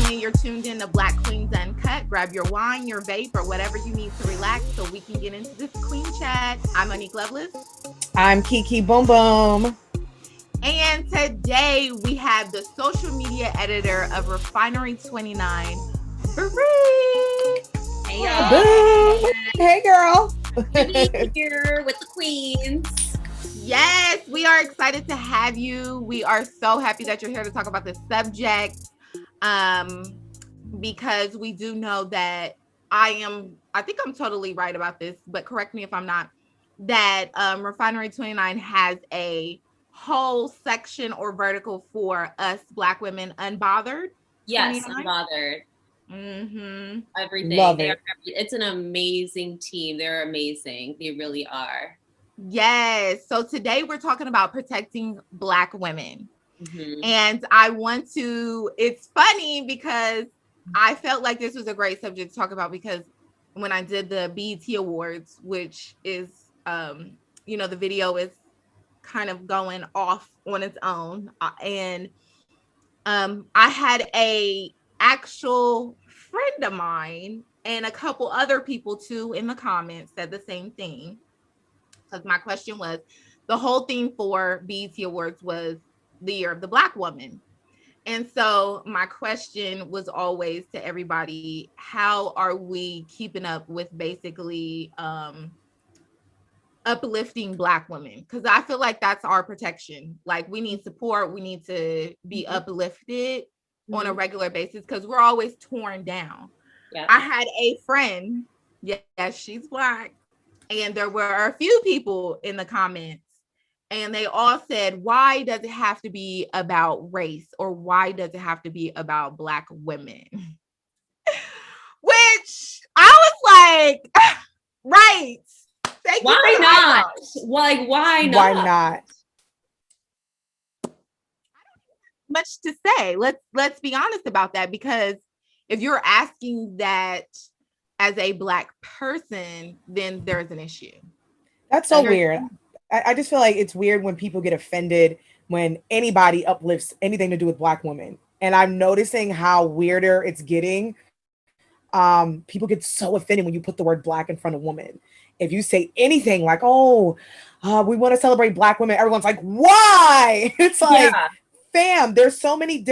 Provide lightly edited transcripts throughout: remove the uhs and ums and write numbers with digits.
morning. You're tuned in to Black Queens Uncut. Grab your wine, your vape, or whatever you need to relax so we can get into this queen chat. I'm Monique Lovelace. I'm Kiki Boom Boom. And today we have the social media editor of Refinery 29, Bree. Hey, y'all. Hey, girl. Here with the queens. Yes, we are excited to have you. We are so happy that you're here to talk about this subject, because we do know that I think I'm totally right about this, but correct me if I'm not, that Refinery 29 has a whole section or vertical for us Black women, Unbothered. Yes, 29? Unbothered. Mm-hmm. Everything. Love it. It's an amazing team. They're amazing. They really are. Yes. So today we're talking about protecting Black women. Mm-hmm. And it's funny because I felt like this was a great subject to talk about, because when I did the BET Awards, which is, the video is kind of going off on its own. And I had a actual friend of mine and a couple other people too in the comments said the same thing. Because my question was, the whole theme for BET Awards was the year of the Black woman. And so my question was always to everybody, how are we keeping up with basically uplifting Black women? Because I feel like that's our protection. Like, we need support. We need to be uplifted on a regular basis, because we're always torn down. Yeah. I had a friend, yes, she's Black, and there were a few people in the comments, and they all said, why does it have to be about race, or why does it have to be about Black women? Which I was like, right. Why not? Like, why not? Why not? Much to say. Let's be honest about that, because if you're asking that as a Black person, then there's an issue. That's so weird. I just feel like it's weird when people get offended when anybody uplifts anything to do with Black women. And I'm noticing how weirder it's getting. People get so offended when you put the word Black in front of woman. If you say anything like, we want to celebrate Black women, everyone's like, why? It's like, fam, there's so many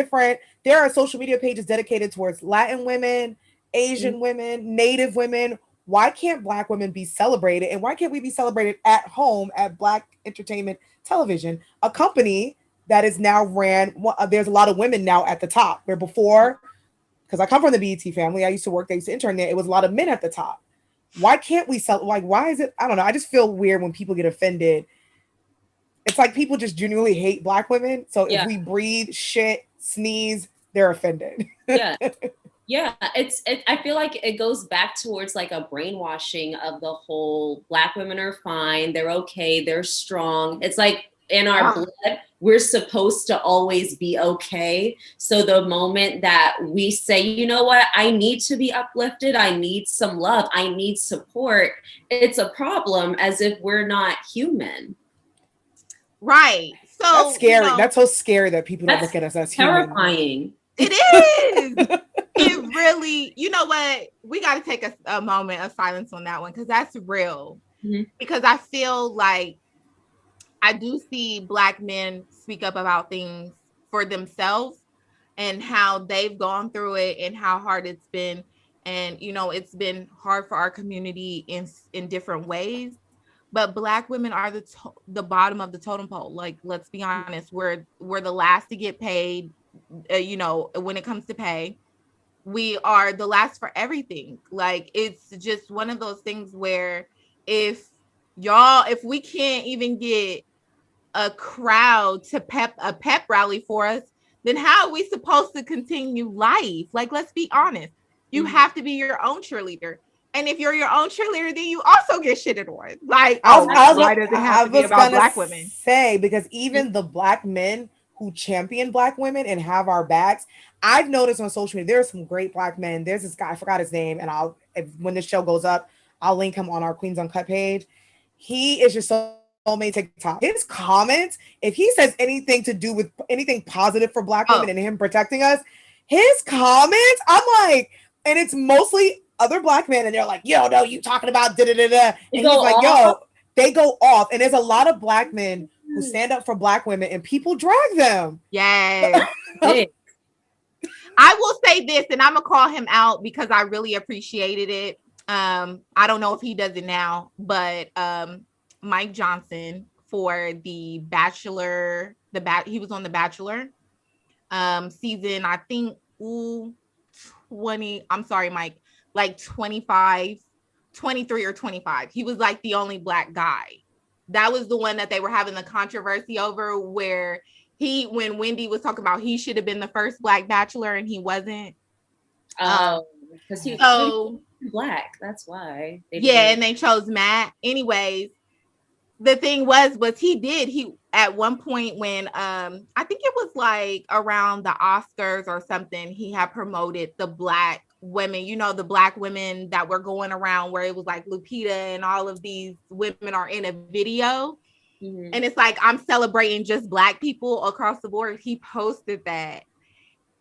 there are social media pages dedicated towards Latin women, Asian women, Native women. Why can't Black women be celebrated? And why can't we be celebrated at home at Black Entertainment Television, a company that is now there's a lot of women now at the top, where before, because I come from the BET family, I used to intern there, it was a lot of men at the top. Why can't we why is it? I don't know. I just feel weird when people get offended. It's like people just genuinely hate Black women. So if we breathe, shit, sneeze, they're offended. Yeah, I feel like it goes back towards like a brainwashing of the whole Black women are fine, they're okay, they're strong. It's like in our blood, we're supposed to always be okay. So the moment that we say, you know what, I need to be uplifted, I need some love, I need support, it's a problem, as if we're not human. Right. So that's scary. That's so scary that people don't look at us as terrifying. Human. It is. It really, you know what? We got to take a moment of silence on that one, because that's real. Mm-hmm. Because I feel like I do see Black men speak up about things for themselves and how they've gone through it and how hard it's been. And, it's been hard for our community in different ways. But Black women are the bottom of the totem pole. Like, let's be honest, we're the last to get paid. When it comes to pay, we are the last for everything. Like, it's just one of those things where if we can't even get a crowd to pep rally for us, then how are we supposed to continue life? Like, let's be honest. You have to be your own cheerleader. And if you're your own cheerleader, then you also get shitted on. Like, why does it have to be about Black women? Because even the Black men who champion Black women and have our backs, I've noticed on social media, there are some great Black men. There's this guy, I forgot his name, and when this show goes up, I'll link him on our Queens Uncut page. He is just so many TikTok. His comments, if he says anything to do with anything positive for Black women and him protecting us, his comments, I'm like, and it's mostly other black men, and they're like, yo, no, you talking about da da da da. And he's like, yo, they go off. And there's a lot of black men who stand up for black women, and people drag them. Yes. I will say this, and I'm gonna call him out because I really appreciated it. I don't know if he does it now, but Mike Johnson for the Bachelor, he was on the Bachelor season, I think 20, I'm sorry, Mike, like 25, 23 or 25. He was like the only black guy. That was the one that they were having the controversy over, where when Wendy was talking about he should have been the first black bachelor and he wasn't. Oh, because he was black. That's why. And they chose Matt. Anyways, the thing was he at one point when I think it was like around the Oscars or something, he had promoted the black women, the black women that were going around, where it was like Lupita and all of these women are in a video. Mm-hmm. And it's like, I'm celebrating just black people across the board. He posted that.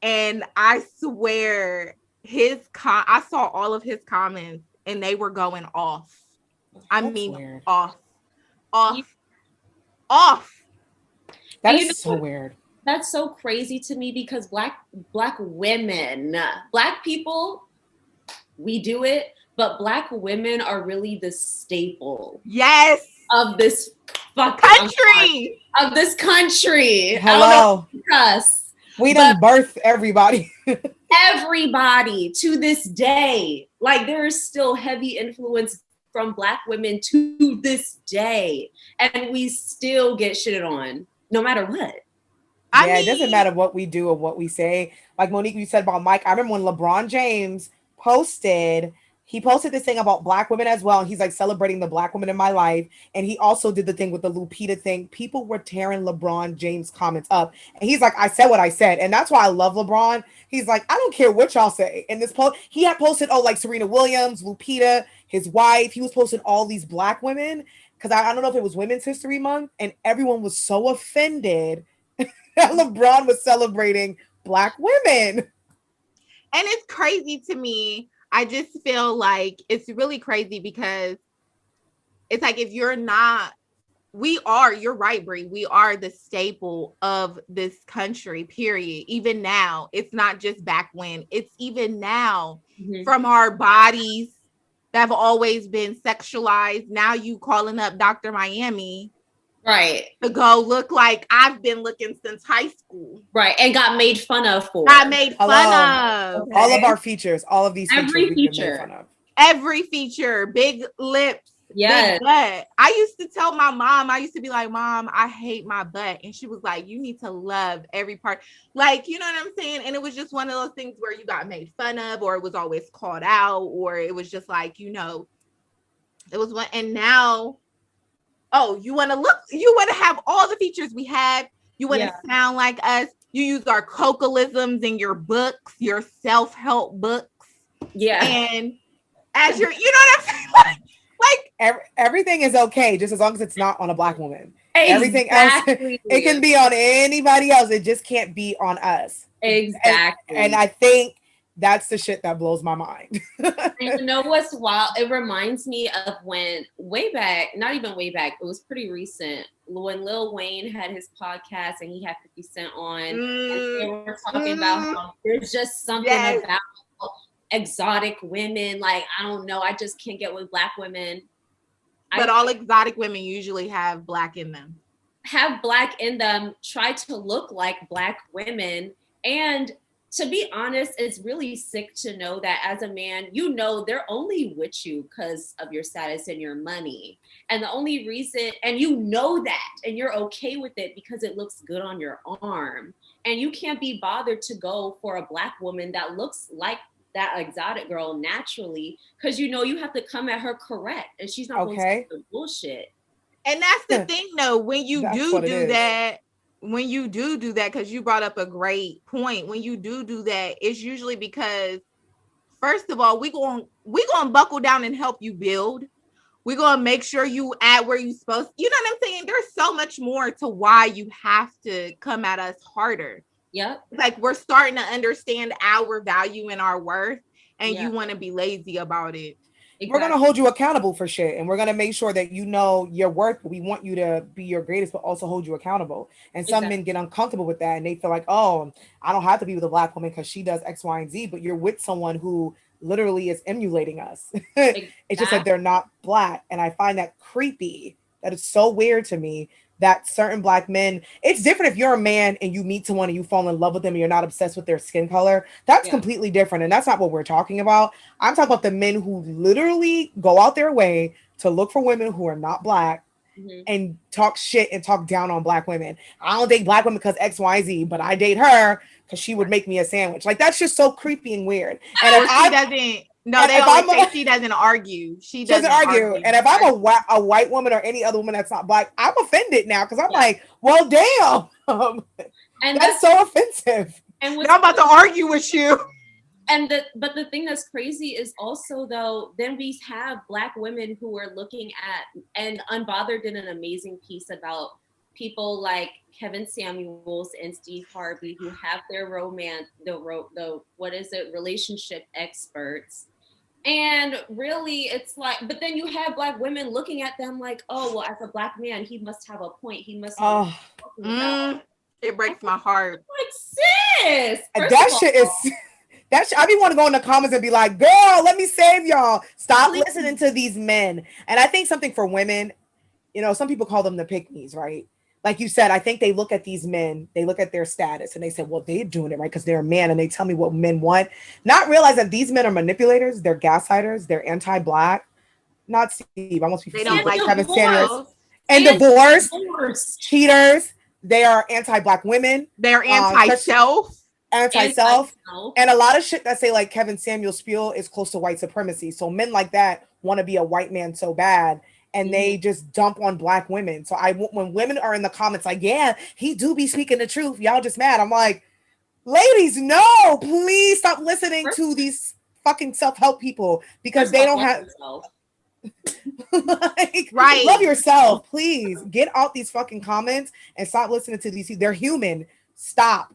And I swear I saw all of his comments and they were going off. That's weird. Off. That is so weird. That's so crazy to me because black women, black people, we do it, but black women are really the staple. Yes. Of this country. Of this country. Hello. Us. We done birth everybody. Everybody to this day. Like, there is still heavy influence from black women to this day. And we still get shitted on no matter what. It doesn't matter what we do or what we say. Like Monique, you said about Mike. I remember when LeBron James posted this thing about black women as well. And he's like celebrating the black woman in my life. And he also did the thing with the Lupita thing. People were tearing LeBron James comments up. And he's like, I said what I said. And that's why I love LeBron. He's like, I don't care what y'all say. In this post, he had posted, like Serena Williams, Lupita, his wife. He was posting all these black women. Because I don't know if it was Women's History Month. And everyone was so offended that LeBron was celebrating black women. And it's crazy to me. I just feel like it's really crazy because it's like, if you're not, you're right, Brie. We are the staple of this country, period. Even now, it's not just back when, it's even now. Mm-hmm. From our bodies that have always been sexualized. Now you calling up Dr. Miami. Right. To go look like I've been looking since high school. Right. And got made fun of for. Got made fun of. Okay. All of our features, all of these features we've been made fun of. Every feature, big lips. Yeah. Big butt. I used to tell my mom, I used to be like, Mom, I hate my butt. And she was like, you need to love every part. Like, you know what I'm saying? And it was just one of those things where you got made fun of, or it was always called out, or it was just like, it was one. And now, you want to have all the features we had. You want to sound like us. You use our cocalisms in your books, your self-help books. Yeah. And as you're, you know what I'm saying? Like everything is okay, just as long as it's not on a black woman. Exactly. Everything else, it can be on anybody else. It just can't be on us. Exactly. And I think that's the shit that blows my mind. And you know what's wild? It reminds me of when not even way back, it was pretty recent, when Lil Wayne had his podcast and he had 50 Cent on. And they were talking about how there's just something about exotic women. Like, I don't know, I just can't get with black women. But all exotic women usually have black in them. Try to look like black women. And to be honest, it's really sick to know that as a man, they're only with you because of your status and your money. And the only reason, and that, and you're okay with it because it looks good on your arm. And you can't be bothered to go for a black woman that looks like that exotic girl naturally, because you have to come at her correct. And she's not going to do the bullshit. And that's the thing, though, when you do that, because you brought up a great point. When you do that, it's usually because, first of all, we're going to buckle down and help you build. We're going to make sure you at where you're supposed. You know what I'm saying? There's so much more to why you have to come at us harder. Yep. Like we're starting to understand our value and our worth, and you want to be lazy about it. Exactly. We're gonna hold you accountable for shit, and we're gonna make sure that you know your worth. But we want you to be your greatest, but also hold you accountable. And some men get uncomfortable with that, and they feel like, oh, I don't have to be with a black woman because she does X, Y, and Z. But you're with someone who literally is emulating us. It's just that they're not black, and I find that creepy. That is so weird to me that certain black men, it's different if you're a man and you meet someone and you fall in love with them and you're not obsessed with their skin color. That's completely different. And that's not what we're talking about. I'm talking about the men who literally go out their way to look for women who are not black and talk shit and talk down on black women. I don't date black women because X, Y, Z, but I date her because she would make me a sandwich. Like that's just so creepy and weird. And if she doesn't, no, they always say she doesn't argue. She doesn't argue. And if I'm a white woman or any other woman that's not black, I'm offended now because I'm like, well, damn, and that's so offensive. And I'm about to argue with you. And but the thing that's crazy is also though, then we have black women who are looking at, and Unbothered did an amazing piece about people like Kevin Samuels and Steve Harvey who have their romance, the what is it, relationship experts. And really, it's like, but then you have black women looking at them like, oh, well, as a black man, he must have a point. He must have it breaks my heart. Like, sis, that shit is... I be want to go in the comments and be like, girl, let me save y'all. Stop listening to these men. And I think something for women, you know, some people call them the pick-me's, right? Like you said, I think they look at these men, they look at their status and they say, well, they're doing it right because they're a man and they tell me what men want. Not realize that these men are manipulators, they're gaslighters, they're anti-black. Not Steve, I want to be Steve, like Kevin Samuels. And divorce, cheaters, they are anti-black women. They're anti-self. Anti-self, and a lot of shit that say like Kevin Samuels spiel is close to white supremacy. So men like that want to be a white man so bad, and they just dump on black women. So when women are in the comments like, yeah, he do be speaking the truth, y'all just mad. I'm like, ladies, no, please stop listening to these fucking self-help people because they don't have like, right. Love yourself, please. Get out these fucking comments and stop listening to these. They're human. Stop.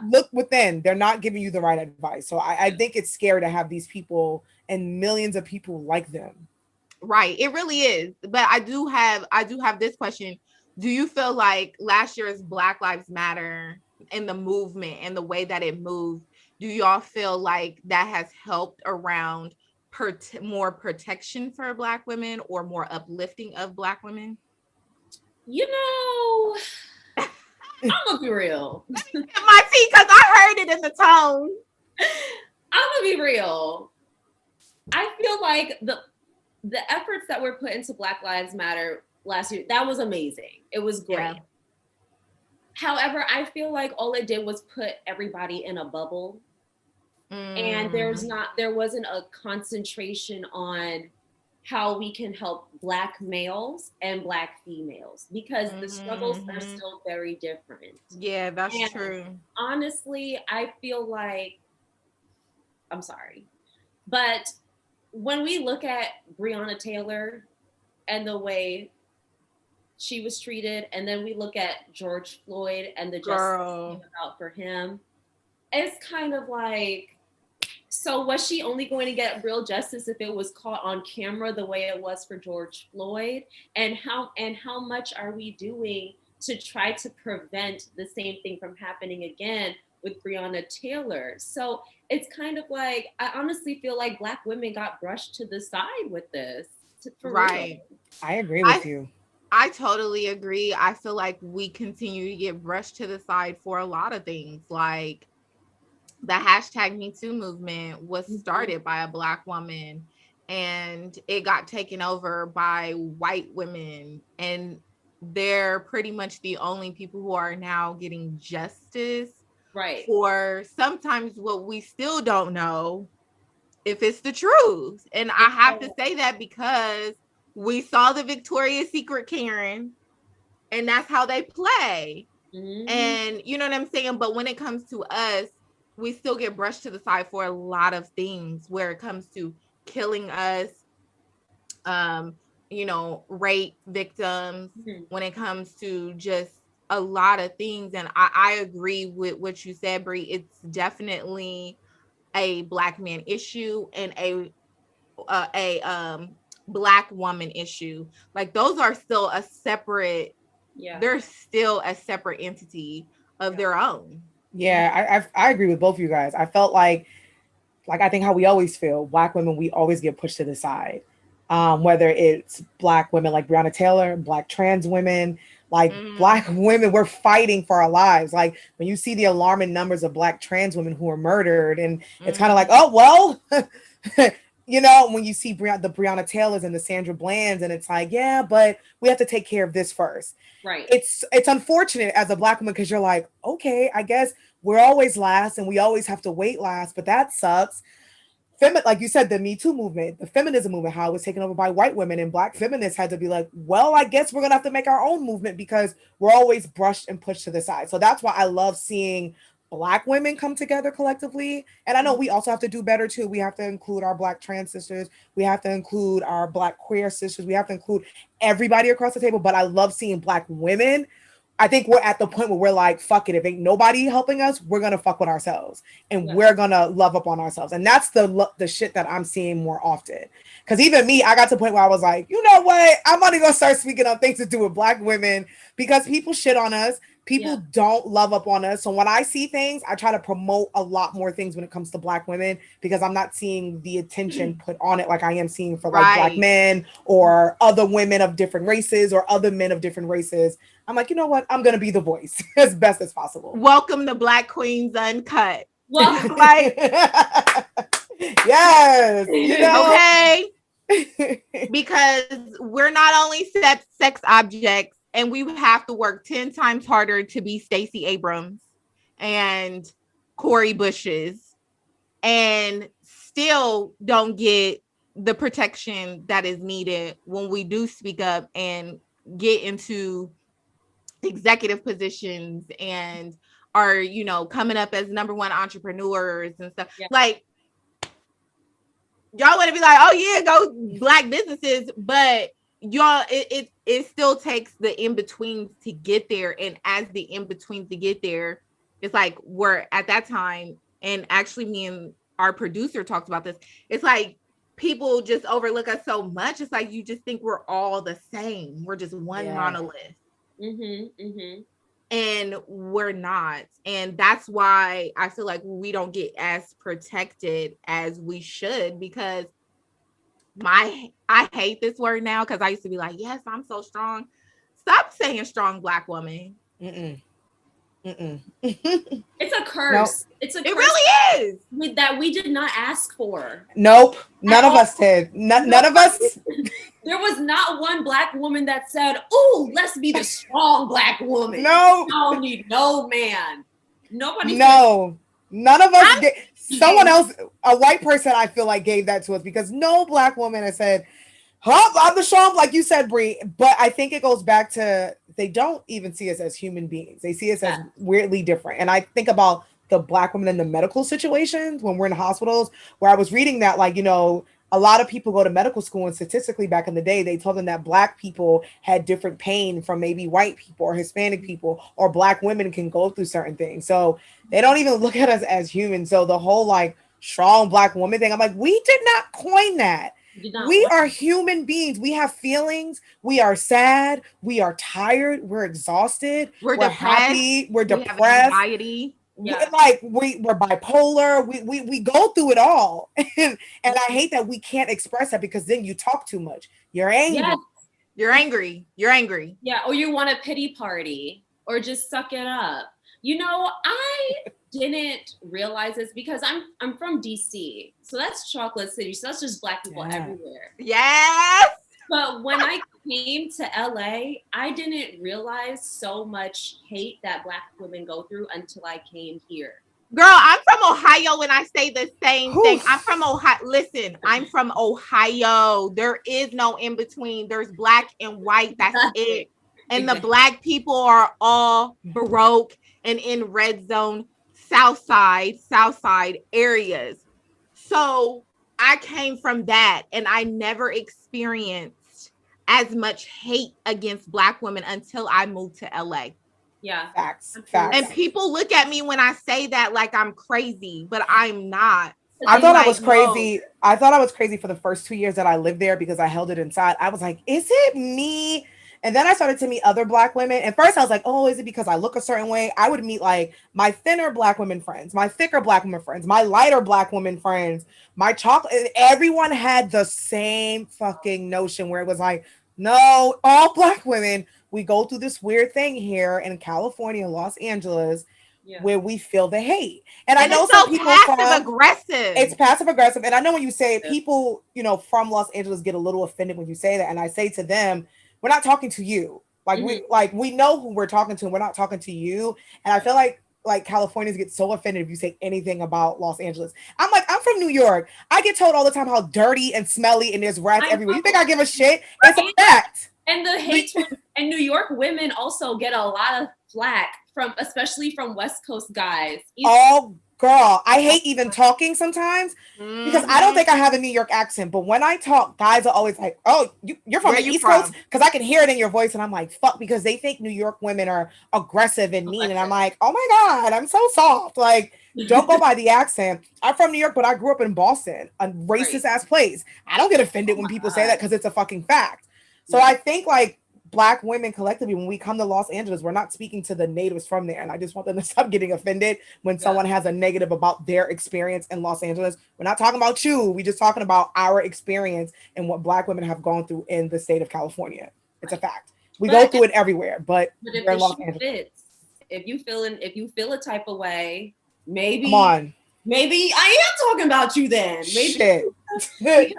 Look within. They're not giving you the right advice. So I think it's scary to have these people and millions of people like them. Right. It really is. But I do have this question. Do you feel like last year's Black Lives Matter and the movement and the way that it moved, do y'all feel like that has helped around more protection for Black women or more uplifting of Black women? You know, I'm gonna be real. My tea, because I heard it in the tone. I'm gonna be real. I feel like the efforts that were put into Black Lives Matter last year, that was amazing. It was great. Yeah. However, I feel like all it did was put everybody in a bubble. And there wasn't a concentration on how we can help Black males and Black females because the struggles are still very different. Yeah, that's true. Honestly, I feel like, I'm sorry, but when we look at Breonna Taylor and the way she was treated, and then we look at George Floyd and the justice out for him, it's kind of like, so was she only going to get real justice if it was caught on camera the way it was for George Floyd? And how much are we doing to try to prevent the same thing from happening again with Breonna Taylor? So it's kind of like, I honestly feel like Black women got brushed to the side with this. Right. Real. I agree with you. I totally agree. I feel like we continue to get brushed to the side for a lot of things. Like, the hashtag Me Too movement was started by a Black woman and it got taken over by white women. And they're pretty much the only people who are now getting justice. Right. For sometimes what we still don't know if it's the truth. And I have to say that because we saw the Victoria's Secret Karen and that's how they play. And you know what I'm saying? But when it comes to us, we still get brushed to the side for a lot of things where it comes to killing us, you know, rape victims, when it comes to just a lot of things, and I agree with what you said, Bree. It's definitely a Black man issue and a Black woman issue. Like those are still a separate. They're still a separate entity of their own. Yeah, I agree with both of you guys. I felt like I think how we always feel, Black women, we always get pushed to the side. Whether it's Black women like Breonna Taylor, Black trans women, like Black women, we're fighting for our lives. Like when you see the alarming numbers of Black trans women who are murdered, and it's kind of like, oh well, you know, when you see the Breonna Taylors and the Sandra Blands, and it's like, yeah, but we have to take care of this first. Right. It's unfortunate as a Black woman because you're like, okay, I guess we're always last and we always have to wait last, but that sucks. Like you said, the Me Too movement, the feminism movement, how it was taken over by white women, and Black feminists had to be like, well, I guess we're gonna have to make our own movement because we're always brushed and pushed to the side. So that's why I love seeing Black women come together collectively. And I know we also have to do better too. We have to include our Black trans sisters. We have to include our Black queer sisters. We have to include everybody across the table. But I love seeing Black women. I think we're at the point where we're like, fuck it. If ain't nobody helping us, we're going to fuck with ourselves and we're going to love up on ourselves. And that's the shit that I'm seeing more often. Because even me, I got to the point where I was like, you know what? I'm only going to start speaking on things to do with Black women because people shit on us. People don't love up on us. So when I see things, I try to promote a lot more things when it comes to Black women because I'm not seeing the attention put on it like I am seeing for like Black men or other women of different races or other men of different races. I'm like, you know what? I'm going to be the voice as best as possible. Welcome to Black Queens Uncut. Welcome. Like, yes. You know? Okay. Because we're not only sex objects, and we have to work 10 times harder to be Stacey Abrams and Cori Bushes and still don't get the protection that is needed when we do speak up and get into executive positions and are, you know, coming up as number one entrepreneurs and stuff. Like, y'all want to be like, oh yeah, go Black businesses, but y'all, it still takes the in-betweens to get there. And as the in-betweens to get there, it's like we're at that time, and actually me and our producer talked about this, it's like people just overlook us so much. It's like you just think we're all the same. We're just one monolith. And we're not. And that's why I feel like we don't get as protected as we should, because I hate this word now because I used to be like, yes, I'm so strong. Stop saying strong Black woman. It's a curse. Nope. It's a curse. It really is. That we did not ask for. Nope. None of us did. None of us. There was not one Black woman that said, "Ooh, let's be the strong Black woman." No. I don't need no man. Nobody. No. None of us did. Someone else, a white person, I feel like gave that to us because no Black woman has said, I'm the strong, like you said, Brie. But I think it goes back to they don't even see us as human beings. They see us as weirdly different. And I think about the Black women in the medical situations when we're in hospitals, where I was reading that, like, you know, a lot of people go to medical school, and statistically back in the day, they told them that Black people had different pain from maybe white people or Hispanic people, or Black women can go through certain things. So they don't even look at us as humans. So the whole like strong Black woman thing, I'm like, we did not coin that. We are human beings. We have feelings. We are sad. We are tired. We're exhausted. We're happy. We're depressed. We have anxiety. We're bipolar. We go through it all. And I hate that we can't express that because then you talk too much. You're angry. Yes. You're angry. You're angry. Yeah. Or you want a pity party or just suck it up. You know, I didn't realize this because I'm from DC. So that's chocolate city. So that's just Black people everywhere. Yes. But when I came to LA, I didn't realize so much hate that Black women go through until I came here. Girl, I'm from Ohio and I say the same thing. I'm from Ohio. Listen, I'm from Ohio. There is no in between. There's Black and white. That's it. And the Black people are all broke and in red zone, south side areas. So I came from that, and I never experienced as much hate against Black women until I moved to LA. Yeah. Facts. And people look at me when I say that like I'm crazy, but I'm not. I thought I was crazy. No. I thought I was crazy for the first 2 years that I lived there because I held it inside. I was like, is it me? And then I started to meet other Black women. And first I was like, oh, is it because I look a certain way? I would meet like my thinner Black women friends, my thicker Black women friends, my lighter Black women friends, my chocolate. Everyone had the same fucking notion where it was like, no, all Black women, we go through this weird thing here in California, Los Angeles, where we feel the hate. And I know some people passive aggressive. It's passive aggressive. And I know when you say it, people, you know, from Los Angeles get a little offended when you say that. And I say to them, we're not talking to you. Like we know who we're talking to, and we're not talking to you. And I feel like Californians get so offended if you say anything about Los Angeles. I'm like, I'm from New York. I get told all the time how dirty and smelly and there's rats everywhere. You think I give a shit? It's a fact. And the hate and New York women also get a lot of flack from, especially from West Coast guys. Oh, girl, I hate even talking sometimes because I don't think I have a New York accent. But when I talk, guys are always like, "Oh, you're from the East Coast," because I can hear it in your voice, and I'm like, "Fuck," because they think New York women are aggressive and mean, and I'm like, "Oh my God, I'm so soft." Like, don't go by the accent. I'm from New York, but I grew up in Boston, a racist ass place. I don't get offended when people say that because it's a fucking fact. So I think like Black women collectively, when we come to Los Angeles, we're not speaking to the natives from there. And I just want them to stop getting offended when someone has a negative about their experience in Los Angeles. We're not talking about you. We're just talking about our experience and what Black women have gone through in the state of California. It's a fact. We go through it everywhere, but if the shoe fits, if you feel a type of way, maybe come on. Maybe I am talking about you then. Maybe shit.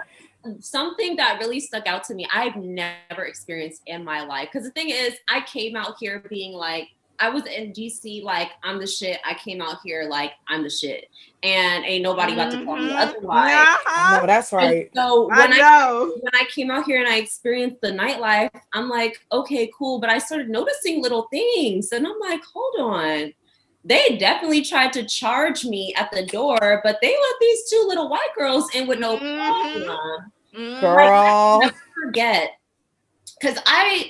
Something that really stuck out to me, I've never experienced in my life. Because the thing is, I came out here being like, I was in DC like, I'm the shit. I came out here like, I'm the shit. And ain't nobody about to tell me otherwise. No, that's right. And so when I came out here and I experienced the nightlife, I'm like, okay, cool. But I started noticing little things. And I'm like, hold on. They definitely tried to charge me at the door, but they let these two little white girls in with no problem. Girl. Like, never forget. Because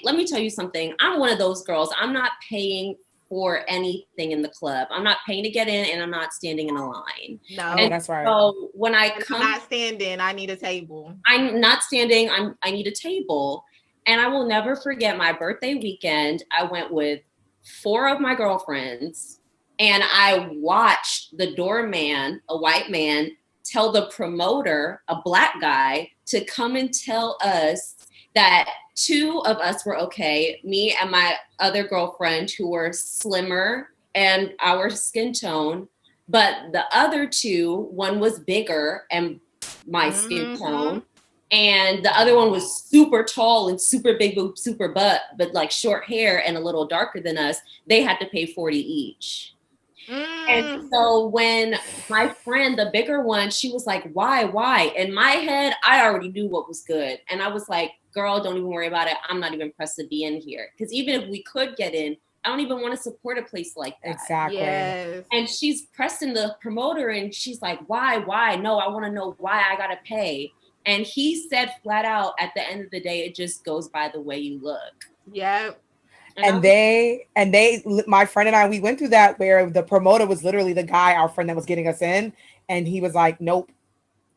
let me tell you something. I'm one of those girls. I'm not paying for anything in the club. I'm not paying to get in, and I'm not standing in a line. No, that's right. So when I'm not standing, I need a table. I'm not standing. I need a table. And I will never forget my birthday weekend. I went with 4 of my girlfriends. And I watched the doorman, a white man, tell the promoter, a Black guy, to come and tell us that 2 of us were okay, me and my other girlfriend who were slimmer and our skin tone, but the other 2, one was bigger and my skin tone, and the other one was super tall and super big, super butt, but like short hair and a little darker than us. They had to pay 40 each. And so when my friend, the bigger one, she was like, why? In my head, I already knew what was good. And I was like, girl, don't even worry about it. I'm not even pressed to be in here. Because even if we could get in, I don't even want to support a place like that. Exactly. Yes. And she's pressing the promoter and she's like, why? No, I want to know why I got to pay. And he said flat out, at the end of the day, it just goes by the way you look. Yep. And my friend and I, we went through that where the promoter was literally the guy, our friend that was getting us in. And he was like, nope,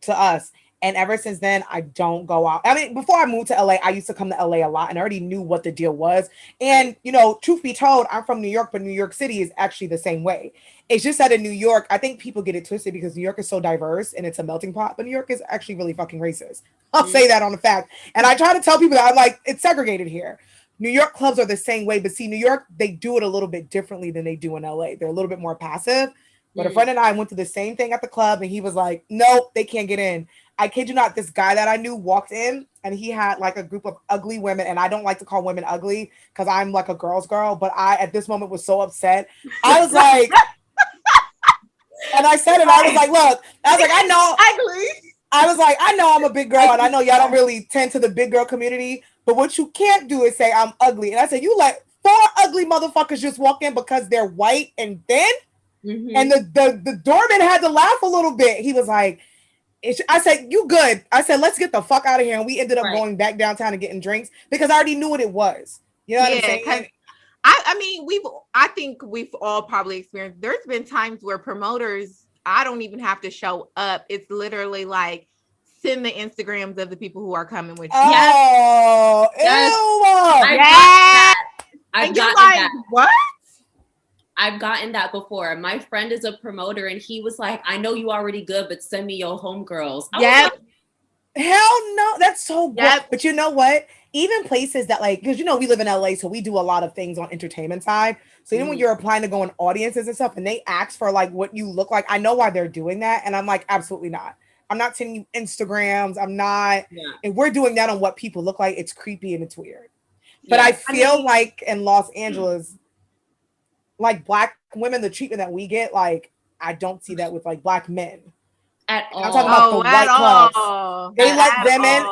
to us. And ever since then, I don't go out. I mean, before I moved to LA, I used to come to LA a lot and I already knew what the deal was. And, you know, truth be told, I'm from New York, but New York City is actually the same way. It's just that in New York, I think people get it twisted because New York is so diverse and it's a melting pot, but New York is actually really fucking racist. I'll say that on the fact. And I try to tell people that I'm like, it's segregated here. New York clubs are the same way, but see, New York, they do it a little bit differently than they do in LA. They're a little bit more passive. But a friend and I went to the same thing at the club and he was like, nope, they can't get in. I kid you not, this guy that I knew walked in and he had like a group of ugly women. And I don't like to call women ugly because I'm like a girl's girl. But I, at this moment, was so upset. I was like, and I said it, I was like, look, I was like, I know. Ugly. I was like, I know I'm a big girl and I know y'all don't really tend to the big girl community. But what you can't do is say I'm ugly. And I said, you let 4 ugly motherfuckers just walk in because they're white and thin? Mm-hmm. And the doorman had to laugh a little bit. He was like, I said, you good. I said, let's get the fuck out of here. And we ended up going back downtown and getting drinks because I already knew what it was. You know what I'm saying? I think we've all probably experienced. There's been times where promoters, I don't even have to show up. It's literally like send the Instagrams of the people who are coming with you. Oh, yes. Ew. I've gotten that. What? I've gotten that before. My friend is a promoter and he was like, I know you already good, but send me your homegirls. Yep. Hell no. That's so good. Yep. But you know what? Even places that like, because we live in LA, so we do a lot of things on entertainment side. So even when you're applying to go in audiences and stuff and they ask for like what you look like, I know why they're doing that. And I'm like, absolutely not. I'm not sending you Instagrams. I'm not. Yeah. And we're doing that on what people look like. It's creepy and it's weird. But I feel like in Los Angeles, like Black women, the treatment that we get, like I don't see that with like Black men. At all. I'm talking about the white clubs. They let them in.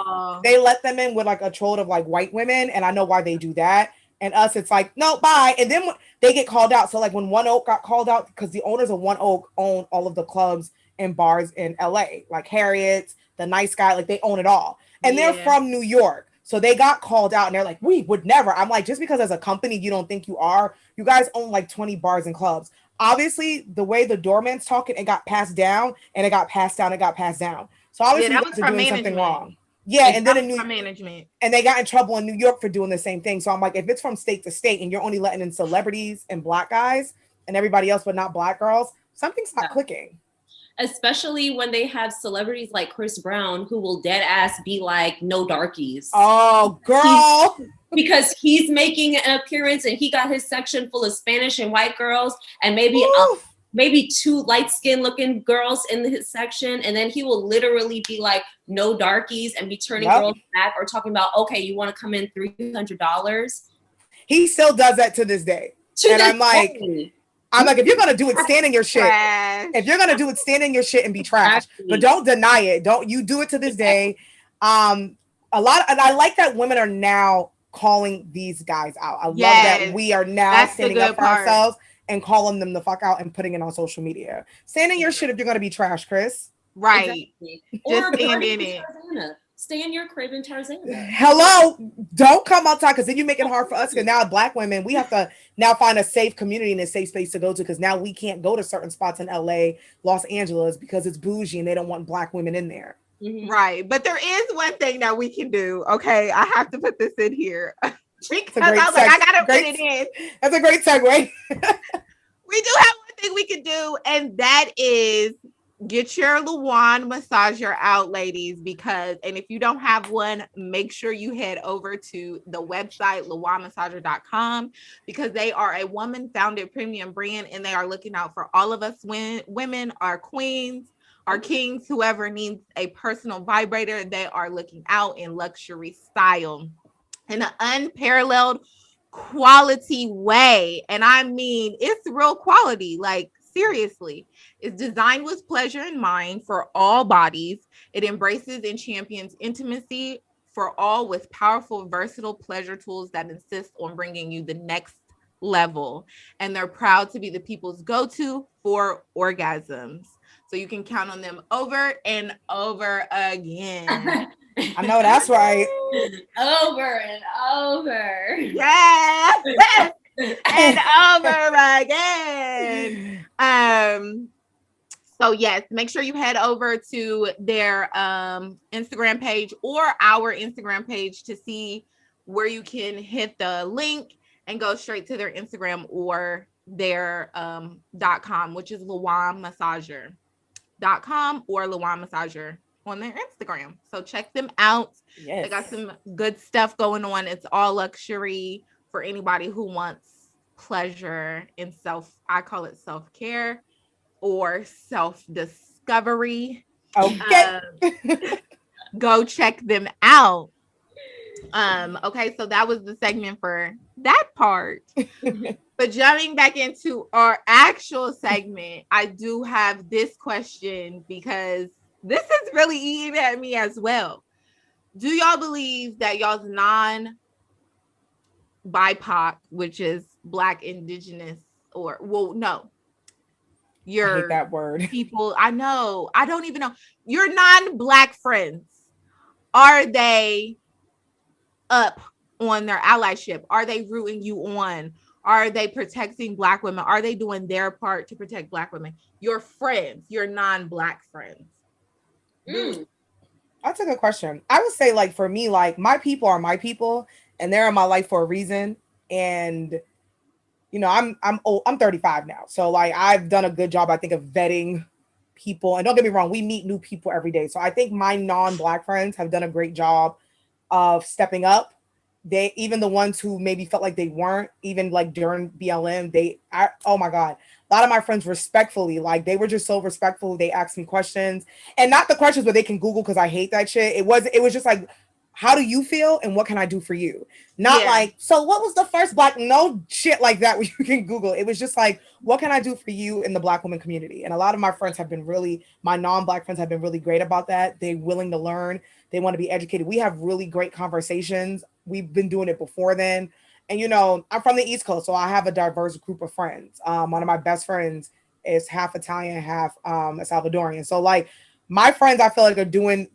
They let them in with like a troll of like white women, and I know why they do that. And us, it's like no, bye. And then they get called out. So like when One Oak got called out, because the owners of One Oak own all of the clubs and bars in LA, like Harriet's, the Nice Guy, like they own it all, and they're from New York. So they got called out and they're like, we would never. I'm like, just because as a company you don't think you are, you guys own like 20 bars and clubs. Obviously, the way the doorman's talking, it got passed down and it got passed down, it got passed down. So obviously you guys are doing something wrong. Yeah, and then in management. And they got in trouble in New York for doing the same thing. So I'm like, if it's from state to state and you're only letting in celebrities and Black guys and everybody else but not Black girls, something's not clicking. Especially when they have celebrities like Chris Brown who will dead ass be like, no darkies. Oh, girl. Because he's making an appearance and he got his section full of Spanish and white girls and maybe 2 light-skinned looking girls in his section. And then he will literally be like, no darkies, and be turning girls back or talking about, okay, you want to come in $300? He still does that to this day. I'm like, if you're gonna do it, stand in your shit. If you're gonna do it, stand in your shit and be trash. But don't deny it. Don't you do it to this day. And I like that women are now calling these guys out. I love that we are now standing up for ourselves and calling them the fuck out and putting it on social media. Stand in your shit if you're gonna be trash, Chris. Right. Exactly. Or stand in it. Stay in your crib in Tarzana. Hello, don't come outside because then you make it hard for us. Because now Black women, we have to now find a safe community and a safe space to go to. Because now we can't go to certain spots in LA, Los Angeles, because it's bougie and they don't want Black women in there. Mm-hmm. Right, but there is one thing that we can do. Okay, I have to put this in here because I was like, I gotta put it in. That's a great segue. We do have one thing we can do, and that is get your Luan massager out, ladies, and if you don't have one, make sure you head over to the website luanmassager.com because they are a woman-founded premium brand and they are looking out for all of us women, our queens, our kings, whoever needs a personal vibrator. They are looking out in luxury style in an unparalleled quality way. And I mean, it's real quality, like seriously. It's designed with pleasure in mind for all bodies. It embraces and champions intimacy for all with powerful, versatile pleasure tools that insist on bringing you the next level. And they're proud to be the people's go-to for orgasms. So you can count on them over and over again. I know that's right. Over and over. Yes. And over again. So yes, make sure you head over to their Instagram page or our Instagram page to see where you can hit the link and go straight to their Instagram or their .com, which is luanmassager.com or Luan Massager on their Instagram. So check them out. Yes. They got some good stuff going on. It's all luxury for anybody who wants pleasure and I call it self-care or self-discovery. Okay. Go check them out. Okay, so that was the segment for that part. But jumping back into our actual segment, I do have this question because this is really eating at me as well. Do y'all believe that y'all's non-BIPOC, which is Black, Indigenous, I hate that word. People, I know. I don't even know. Your non-Black friends, are they up on their allyship? Are they rooting you on? Are they protecting Black women? Are they doing their part to protect Black women? Your friends, your non-Black friends. That's a good question. I would say, like, for me, like, my people are my people and they're in my life for a reason. And you know, I'm old, I'm 35 now. So like I've done a good job, I think, of vetting people. And don't get me wrong, we meet new people every day. So I think my non-Black friends have done a great job of stepping up. They, even the ones who maybe felt like they weren't, even like during BLM, oh my God, a lot of my friends respectfully, like they were just so respectful. They asked me questions, and not the questions where they can Google, because I hate that shit. It was just like, how do you feel and what can I do for you? Not like, so what was the first Black, no shit like that where you can Google. It was just like, what can I do for you in the Black woman community? And a lot of my friends have been really, my non-Black friends have been really great about that. They're willing to learn. They want to be educated. We have really great conversations. We've been doing it before then. And, you know, I'm from the East Coast, so I have a diverse group of friends. One of my best friends is half Italian, half Salvadorian. So, like, my friends, I feel like, are doing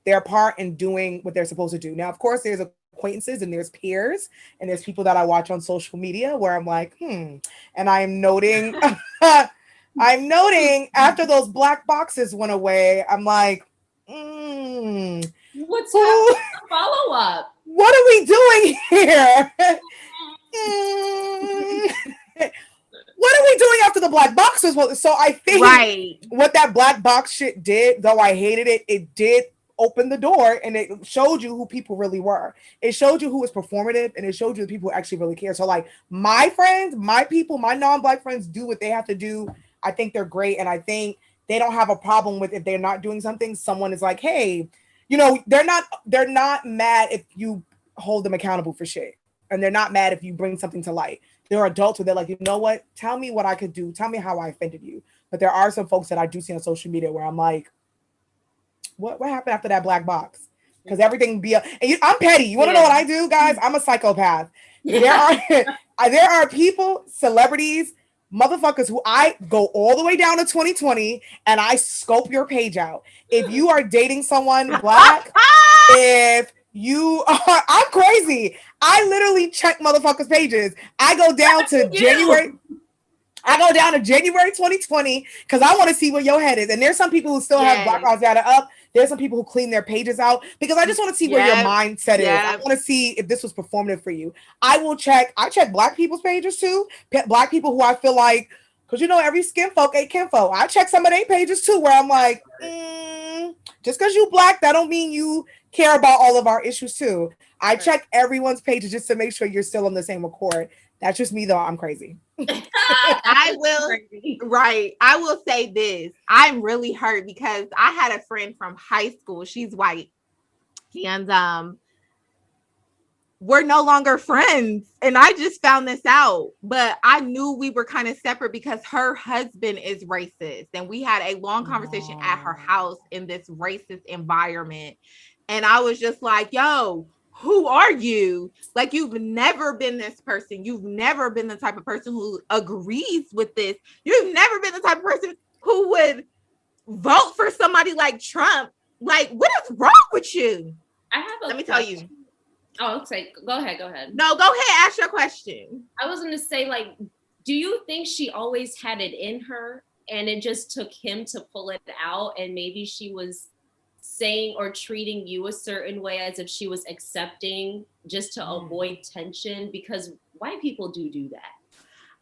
their part and doing what they're supposed to do. Now, of course, there's acquaintances and there's peers and there's people that I watch on social media where I'm like, and I'm noting, I'm noting after those black boxes went away, I'm like, what's happening? Follow up. What are we doing here? What are we doing after the black boxes? So I think what that black box shit did, though I hated it, it did open the door and it showed you who people really were. It showed you who was performative and it showed you the people who actually really care. So like my friends, my people, my non-Black friends do what they have to do. I think they're great. And I think they don't have a problem with if they're not doing something. Someone is like, hey, you know, they're not mad if you hold them accountable for shit. And they're not mad if you bring something to light. There are adults where they're like, you know what? Tell me what I could do. Tell me how I offended you. But there are some folks that I do see on social media where I'm like, what happened after that black box? Because everything I'm petty. You want to know what I do, guys? I'm a psychopath. There are people, celebrities, motherfuckers who I go all the way down to 2020 and I scope your page out. If you are dating someone Black, if you are, I'm crazy. I literally check motherfuckers' pages. I go down to January 2020 because I want to see where your head is. And there's some people who still have Black Lives Matter up. There's some people who clean their pages out because I just want to see where your mindset is. I want to see if this was performative for you. I check Black people's pages too. Black people who I feel like, because you know, every skin folk ain't kinfolk. I check some of their pages too where I'm like, just because you Black, that don't mean you care about all of our issues too. I check everyone's pages just to make sure you're still on the same accord. That's just me though. I'm crazy. I will say this. I'm really hurt because I had a friend from high school. She's white. And we're no longer friends. And I just found this out. But I knew we were kind of separate because her husband is racist. And we had a long conversation at her house in this racist environment. And I was just like, yo, who are you? Like, you've never been this person. You've never been the type of person who agrees with this. You've never been the type of person who would vote for somebody like Trump. Like, what is wrong with you? Let me tell you. Oh, okay. Go ahead. No, go ahead. Ask your question. I was going to say, like, do you think she always had it in her and it just took him to pull it out, and maybe she was saying or treating you a certain way as if she was accepting just to avoid tension? Because white people do that.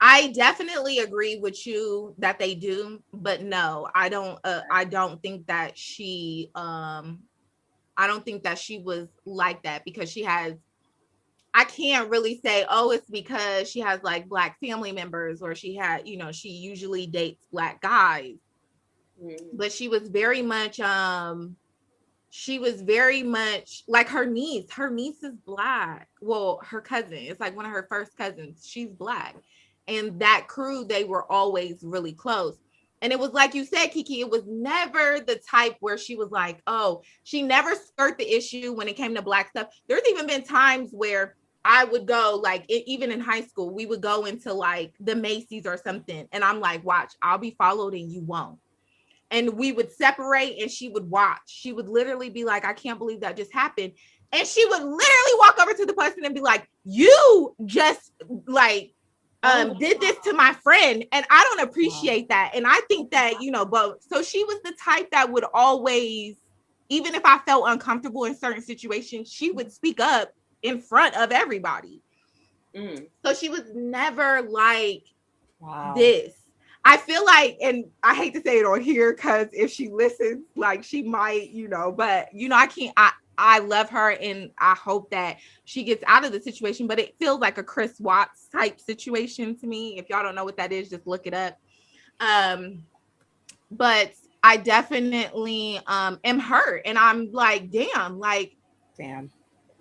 I definitely agree with you that they do, but no, I don't think that she was like that because I can't really say, oh, it's because she has like Black family members or she usually dates Black guys. But she was very much like her niece. Her niece is Black. Well, her cousin. It's like one of her first cousins. She's Black. And that crew, they were always really close. And it was like you said, Kiki, it was never the type where she was like, oh, she never skirted the issue when it came to Black stuff. There's even been times where I would go, like, even in high school, we would go into like the Macy's or something. And I'm like, watch, I'll be followed and you won't. And we would separate and she would watch. She would literally be like, I can't believe that just happened. And she would literally walk over to the person and be like, you just like did this to my friend, and I don't appreciate that. And I think that, but so she was the type that would always, even if I felt uncomfortable in certain situations, she would speak up in front of everybody. So she was never like this. I feel like, and I hate to say it on here because if she listens, like she might, but I can't. I love her and I hope that she gets out of the situation, but it feels like a Chris Watts type situation to me. If y'all don't know what that is, just look it up. But I definitely am hurt, and I'm like, damn.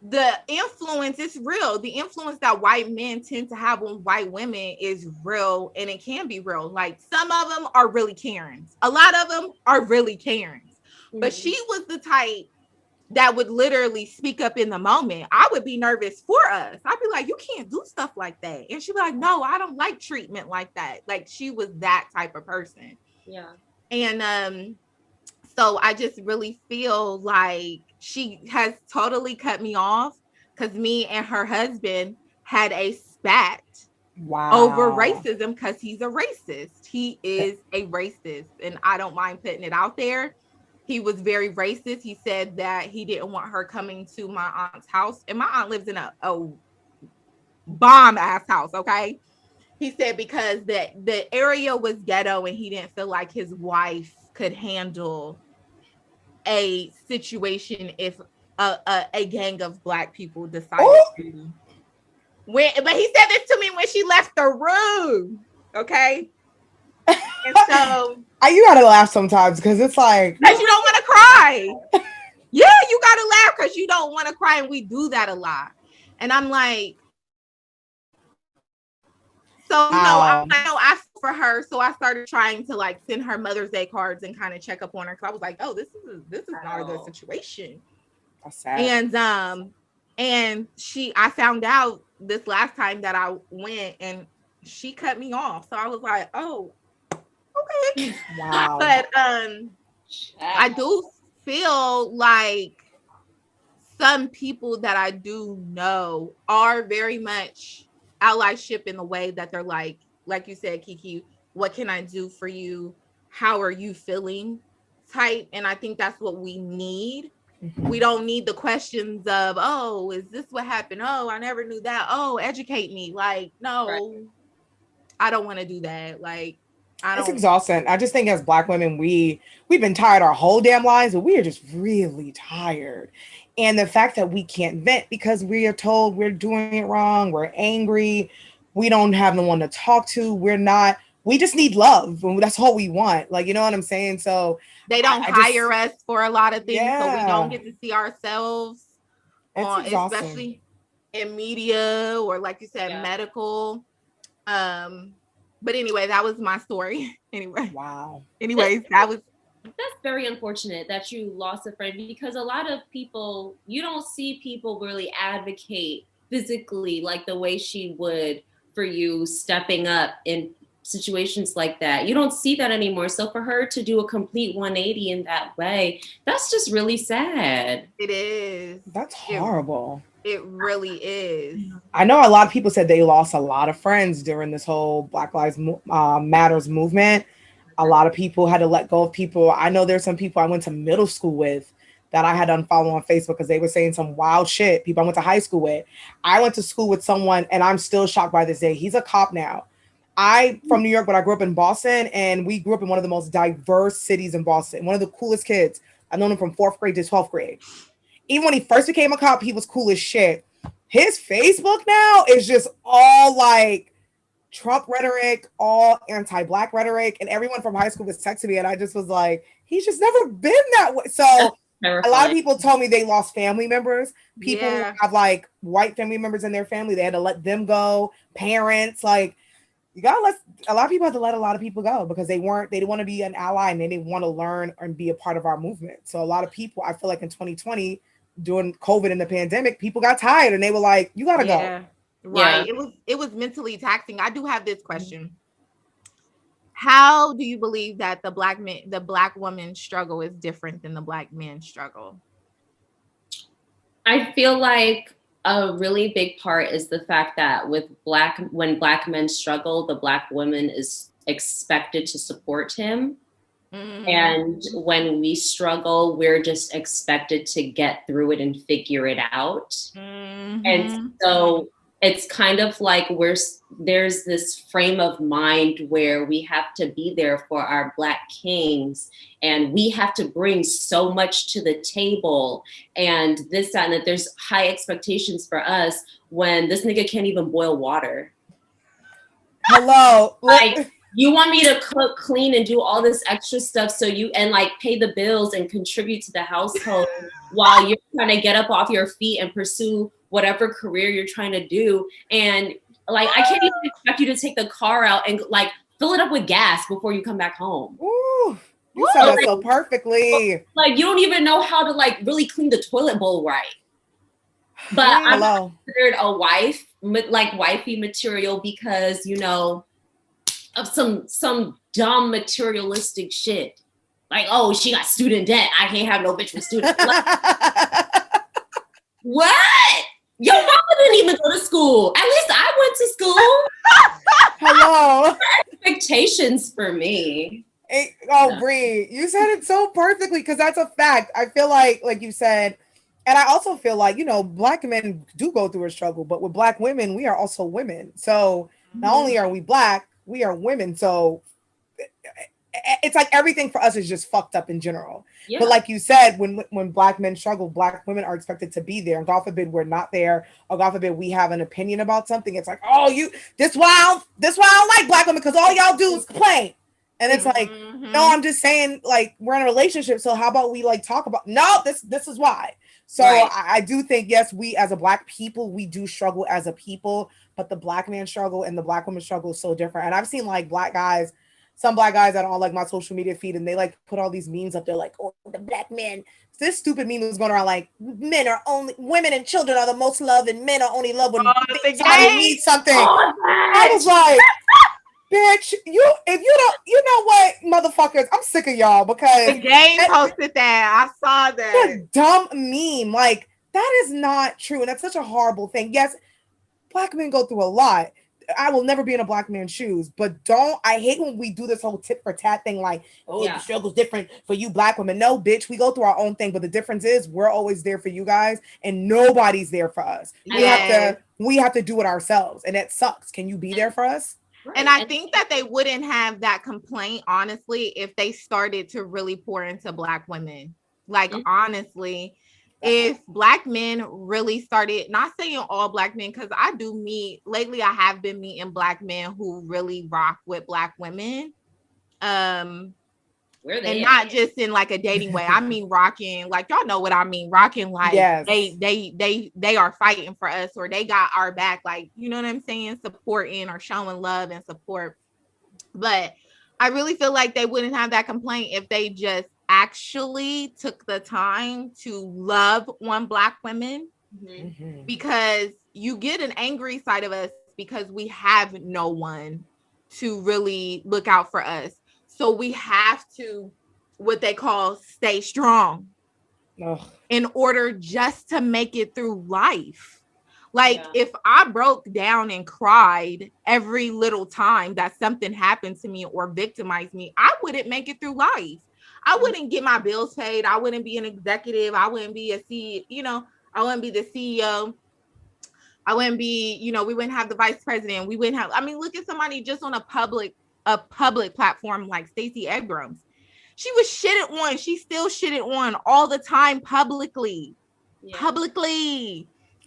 The influence is real. The influence that white men tend to have on white women is real, and it can be real. Like some of them are really Karens. A lot of them are really Karens. But she was the type that would literally speak up in the moment. I would be nervous for us. I'd be like, you can't do stuff like that. And she'd be like, no, I don't like treatment like that. Like she was that type of person. Yeah. And so I just really feel like she has totally cut me off because me and her husband had a spat over racism because he's a racist. He is a racist, and I don't mind putting it out there. He was very racist. He said that he didn't want her coming to my aunt's house, and my aunt lives in a bomb ass house. Okay. He said because the area was ghetto and he didn't feel like his wife could handle a situation if a gang of Black people decided to. But he said this to me when she left the room. Okay. And so you gotta laugh sometimes because it's like, because you don't want to cry. Yeah, you gotta laugh because you don't want to cry, and we do that a lot. And I'm like, so I know I for her, so I started trying to like send her Mother's Day cards and kind of check up on her because I was like, oh, this is not a good situation. That's sad. And I found out this last time that I went, and she cut me off. So I was like, oh, okay. Wow. But I do feel like some people that I do know are very much allyship in the way that they're like you said, Kiki, what can I do for you? How are you feeling? Type. And I think that's what we need. Mm-hmm. We don't need the questions of, oh, is this what happened? Oh, I never knew that. Oh, educate me. Like, no, right. I don't want to do that. Like, it's exhausting. I just think as Black women, we've been tired our whole damn lives, but we are just really tired. And the fact that we can't vent because we are told we're doing it wrong, we're angry, we don't have no one to talk to, we just need love. That's all we want. Like, you know what I'm saying? So they don't hire us for a lot of things, so we don't get to see ourselves especially in media or like you said, medical. But anyway, that was my story. Anyway. Wow. Anyways, that's very unfortunate that you lost a friend because a lot of people, you don't see people really advocate physically like the way she would for you stepping up in situations like that. You don't see that anymore. So for her to do a complete 180 in that way, that's just really sad. It is. That's horrible. It really is. I know a lot of people said they lost a lot of friends during this whole Black Lives Matters movement. A lot of people had to let go of people. I know there's some people I went to middle school with that I had to unfollow on Facebook because they were saying some wild shit. People I went to high school with. I went to school with someone, and I'm still shocked by this day. He's a cop now. From New York, but I grew up in Boston, and we grew up in one of the most diverse cities in Boston. One of the coolest kids. I've known him from 4th grade to 12th grade. Even when he first became a cop, he was cool as shit. His Facebook now is just all like Trump rhetoric, all anti-Black rhetoric, and everyone from high school was texting me, and I just was like, he's just never been that way. So a lot of people told me they lost family members. People who have like white family members in their family, they had to let them go. Parents, like a lot of people had to let a lot of people go because they didn't want to be an ally and they didn't want to learn and be a part of our movement. So a lot of people, I feel like in 2020, during COVID and the pandemic, people got tired and they were like, you gotta go. Right. Yeah. It was mentally taxing. I do have this question. How do you believe that the Black woman's struggle is different than the Black man's struggle? I feel like A really big part is the fact that when black men struggle, the black woman is expected to support him. Mm-hmm. And when we struggle, we're just expected to get through it and figure it out. Mm-hmm. And so it's kind of like there's this frame of mind where we have to be there for our black kings, and we have to bring so much to the table, and this, that, and that. There's high expectations for us when this nigga can't even boil water. Hello. Like, you want me to cook, clean, and do all this extra stuff and like pay the bills and contribute to the household while you're trying to get up off your feet and pursue whatever career you're trying to do. And like, I can't even expect you to take the car out and like fill it up with gas before you come back home. Ooh, you said that so perfectly. Like, you don't even know how to like really clean the toilet bowl right. But I'm considered a wife, like wifey material, because, you know, of some dumb materialistic shit. Like, oh, she got student debt. I can't have no bitch with student debt. What? Your mama didn't even go to school. At least I went to school. Hello. Expectations for me. Bree, you said it so perfectly, because that's a fact. I feel like you said, and I also feel like, you know, black men do go through a struggle, but with black women, we are also women. So not only are we black, we are women. So it's like everything for us is just fucked up in general. Yeah. But like you said, when black men struggle, black women are expected to be there. And God forbid we're not there, or God forbid we have an opinion about something. It's like, oh, this why I don't like black women, because all y'all do is complain. And it's like, no, I'm just saying, like, we're in a relationship, so how about we like talk about, no, this is why. So right. I do think, yes, we as a black people, we do struggle as a people, but the black man struggle and the black woman struggle is so different. And I've seen like some black guys that are on like my social media feed, and they like put all these memes up there like, oh, the black men. This stupid meme was going around like, women and children are the most loved, and men are only loved when somebody needs something. I was like, bitch, if you know what, motherfuckers, I'm sick of y'all, because the game posted that. I saw that. A dumb meme. Like, that is not true. And that's such a horrible thing. Yes, black men go through a lot. I will never be in a black man's shoes, but I hate when we do this whole tit for tat thing, like, the struggle's different for you black women. No, bitch, we go through our own thing, but the difference is we're always there for you guys, and nobody's there for us. We have to do it ourselves, and it sucks. Can you be there for us? Right. And I think that they wouldn't have that complaint, honestly, if they started to really pour into black women. Like, honestly, if black men really started, not saying all black men, because I have been meeting black men who really rock with black women. And not just in like a dating way. I mean, rocking, like, y'all know what I mean. Rocking, like, yes. they are fighting for us, or they got our back, like, you know what I'm saying? Supporting or showing love and support. But I really feel like they wouldn't have that complaint if they just actually took the time to love on black women, because you get an angry side of us because we have no one to really look out for us. So we have to, what they call, stay strong in order just to make it through life. Like, if I broke down and cried every little time that something happened to me or victimized me, I wouldn't make it through life. I wouldn't get my bills paid. I wouldn't be an executive. I wouldn't be I wouldn't be the CEO. I wouldn't be, we wouldn't have the vice president. We wouldn't have, look at somebody just on a public platform like Stacey Abrams. She was shitted on. She still shitted on all the time publicly.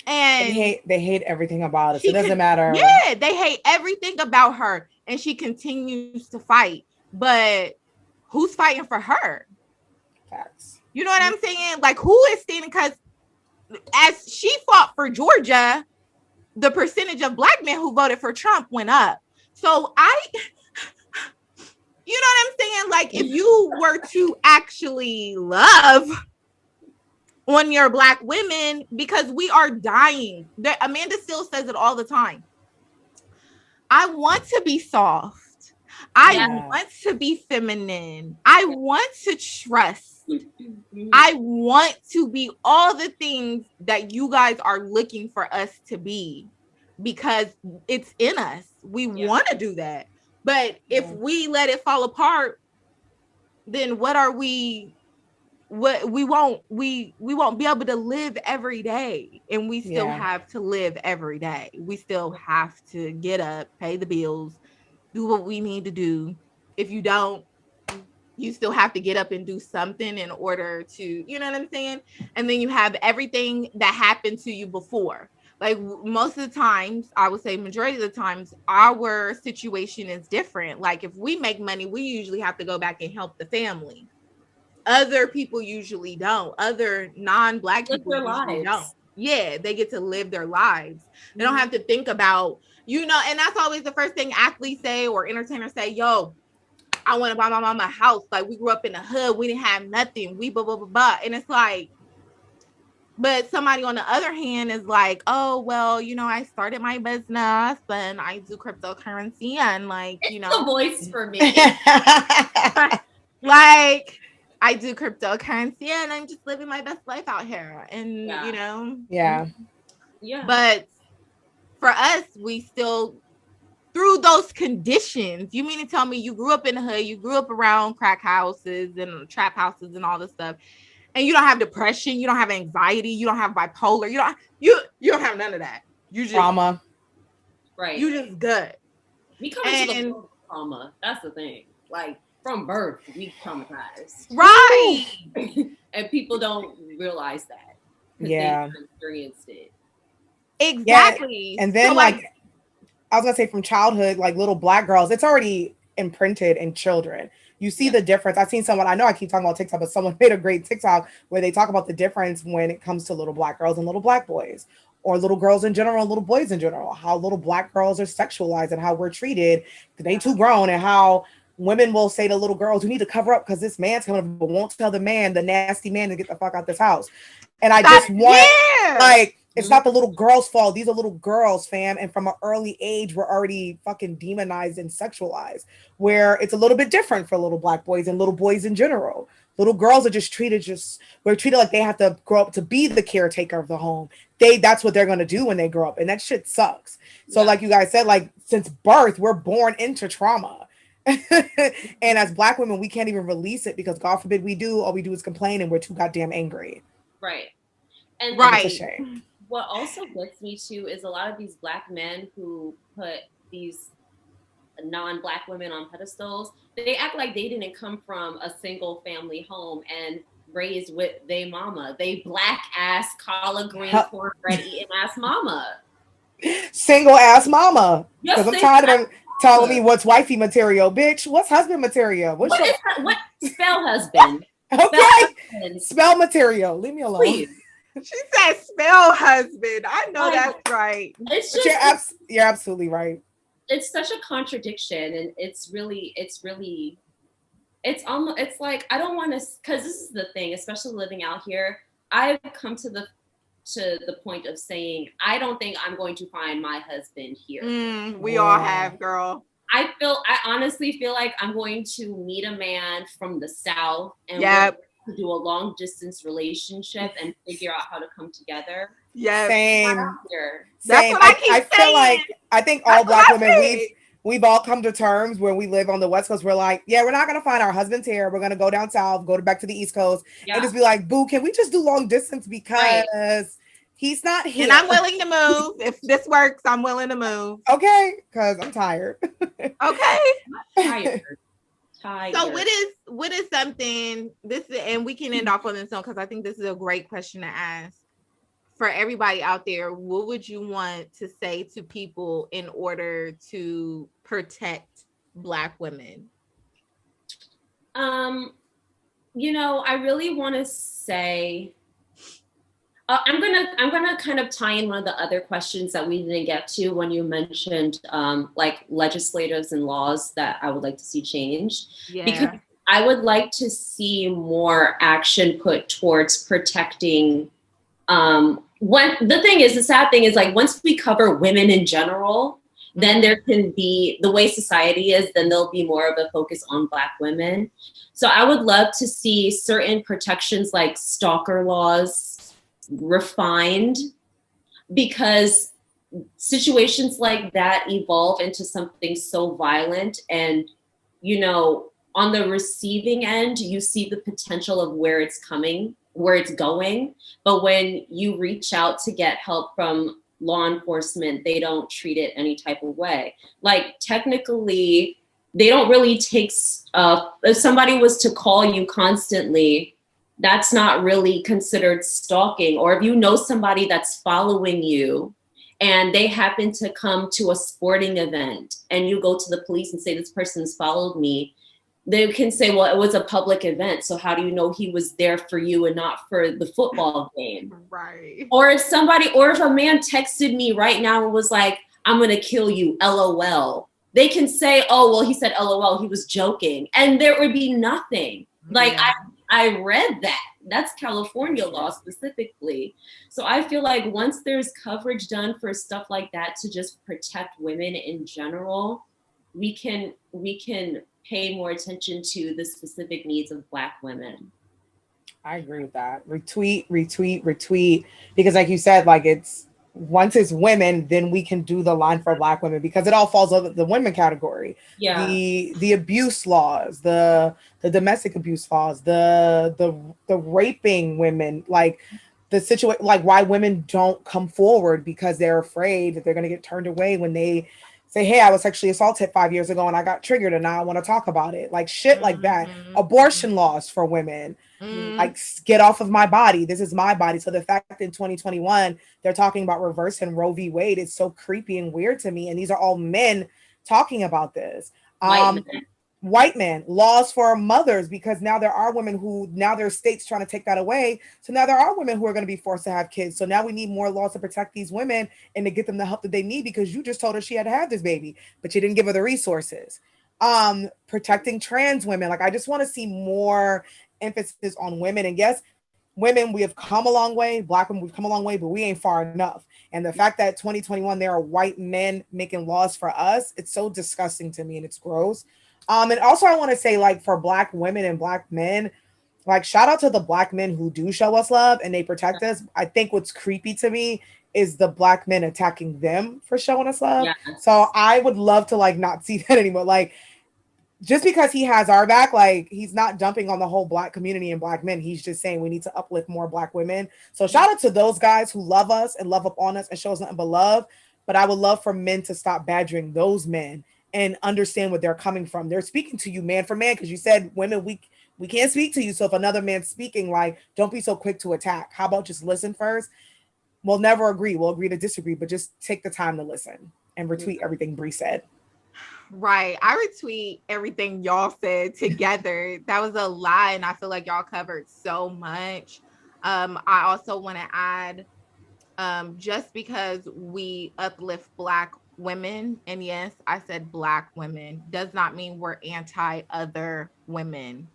And they hate everything about us. It doesn't matter. Yeah, they hate everything about her, and she continues to fight. But who's fighting for her? Facts. You know what I'm saying? Like, who is standing? Because as she fought for Georgia, the percentage of black men who voted for Trump went up. So you know what I'm saying? Like, if you were to actually love on your black women, because we are dying. Amanda still says it all the time. I want to be soft. I want to be feminine. I want to trust. I want to be all the things that you guys are looking for us to be because it's in us. We want to do that. But if we let it fall apart, then what are we? What we won't be able to live every day, and we still have to live every day. We still have to get up, pay the bills, do what we need to do. If you don't, you still have to get up and do something in order to, you know what I'm saying? And then you have everything that happened to you before. Like most of the times, I would say majority of the times, our situation is different. Like if we make money, we usually have to go back and help the family. Other people usually don't. Other non-Black people usually don't. Yeah, they get to live their lives. They don't have to think about, you know, and that's always the first thing athletes say or entertainers say, yo, I want to buy my mama a house. Like we grew up in the hood. We didn't have nothing. We blah, blah, blah, blah. And it's like, but somebody on the other hand is like, oh, well, you know, I started my business and I do cryptocurrency and like, you know. It's the voice for me. Like, I do cryptocurrency and I'm just living my best life out here. And, you know. Yeah. But for us, we still, through those conditions, you mean to tell me you grew up in the hood, you grew up around crack houses and trap houses and all this stuff, and you don't have depression, you don't have anxiety, you don't have bipolar, you don't have none of that. You just trauma. Right. You just good. We come into the world of trauma. That's the thing. Like from birth, we traumatized. Right. And people don't realize that. Yeah. They've experienced it. Exactly. Yeah. And then so I was gonna say from childhood, like little Black girls, it's already imprinted in children. You see the difference. I've seen someone, I know I keep talking about TikTok, but someone made a great TikTok where they talk about the difference when it comes to little Black girls and little Black boys, or little girls in general, little boys in general, how little Black girls are sexualized and how we're treated because they too grown, and how women will say to little girls, you need to cover up because this man's coming, but won't tell the man, the nasty man, to get the fuck out this house. And I just want, like, it's not the little girl's fault. These are little girls, fam. And from an early age, we're already fucking demonized and sexualized, where it's a little bit different for little Black boys and little boys in general. Little girls are just treated we're treated like they have to grow up to be the caretaker of the home. That's what they're going to do when they grow up. And that shit sucks. So like you guys said, like since birth, we're born into trauma. And as Black women, we can't even release it because God forbid we do. All we do is complain and we're too goddamn angry. Right. And right. It's a shame. What also gets me too is a lot of these Black men who put these non-Black women on pedestals, they act like they didn't come from a single family home and raised with they mama. They Black ass collard green cornbread eating ass mama. Single ass mama. Because I'm tired of them telling me what's wifey material. Bitch, what's husband material? What spell husband? Okay. Spell material. Leave me alone. Please. She said spell husband. I know that's right. It's just, you're absolutely right. It's such a contradiction, and it's almost, it's like, I don't want to, because this is the thing, especially living out here, I've come to the point of saying, I don't think I'm going to find my husband here. We all have, girl. I honestly feel like I'm going to meet a man from the South and to do a long distance relationship and figure out how to come together. Yeah, same. That's what I keep saying. Feel like I think all Black women we've all come to terms where we live on the West Coast. We're like, yeah, we're not gonna find our husbands here. We're gonna go down south, back to the East Coast, and just be like, boo, can we just do long distance because he's not here? And I'm willing to move. If this works, I'm willing to move. Okay, because I'm tired. Okay. Tired. So what is something and we can end off on this note because I think this is a great question to ask for everybody out there. What would you want to say to people in order to protect Black women? You know, I really want to say I'm gonna kind of tie in one of the other questions that we didn't get to when you mentioned like legislators and laws that I would like to see changed. Yeah. Because I would like to see more action put towards protecting. The sad thing is like once we cover women in general, then there can be, the way society is, then there'll be more of a focus on Black women. So I would love to see certain protections like stalker laws refined, because situations like that evolve into something so violent, and on the receiving end you see the potential of where it's going, but when you reach out to get help from law enforcement, they don't treat it any type of way. Like, technically they don't really take if somebody was to call you constantly, that's not really considered stalking. Or if you know somebody that's following you and they happen to come to a sporting event and you go to the police and say, this person's followed me, they can say, well, it was a public event, so how do you know he was there for you and not for the football game? Right. Or if a man texted me right now and was like, I'm gonna kill you, LOL, they can say, oh, well, he said LOL, he was joking, and there would be nothing. Like, I read that. That's California law specifically. So I feel like once there's coverage done for stuff like that to just protect women in general, we can pay more attention to the specific needs of Black women. I agree with that. Retweet. Because like you said, like, it's once it's women, then we can do the line for Black women, because it all falls under the women category. Yeah. The abuse laws, the domestic abuse laws, the raping women, like the situation, like why women don't come forward because they're afraid that they're going to get turned away when they say, hey, I was sexually assaulted 5 years ago and I got triggered and now I want to talk about it. Like shit like that. Abortion laws for women. Like, get off of my body. This is my body. So the fact that in 2021, they're talking about reversing Roe v. Wade is so creepy and weird to me. And these are all men talking about this. White men, laws for mothers, because now there are women who, now there are states trying to take that away. So now there are women who are going to be forced to have kids. So now we need more laws to protect these women and to get them the help that they need, because you just told her she had to have this baby, but you didn't give her the resources. Protecting trans women. Like, I just want to see more emphasis on women. And yes, women, we have come a long way. Black women, we've come a long way, but we ain't far enough. And the fact that 2021, there are white men making laws for us, it's so disgusting to me and it's gross. And also I want to say, like, for Black women and Black men, like, shout out to the Black men who do show us love and they protect us. I think what's creepy to me is the Black men attacking them for showing us love. So I would love to, like, not see that anymore. Like, just because he has our back, like, he's not dumping on the whole Black community and Black men. He's just saying we need to uplift more Black women. So shout out to those guys who love us and love up on us and show us nothing but love. But I would love for men to stop badgering those men and understand where they're coming from. They're speaking to you man for man, because you said women, we can't speak to you. So if another man's speaking, like, don't be so quick to attack. How about just listen first? We'll never agree. We'll agree to disagree, but just take the time to listen and retweet everything Bree said. Right. I retweet everything y'all said together. That was a lot, and I feel like y'all covered so much. I also want to add, just because we uplift Black women, and yes, I said Black women, does not mean we're anti other women.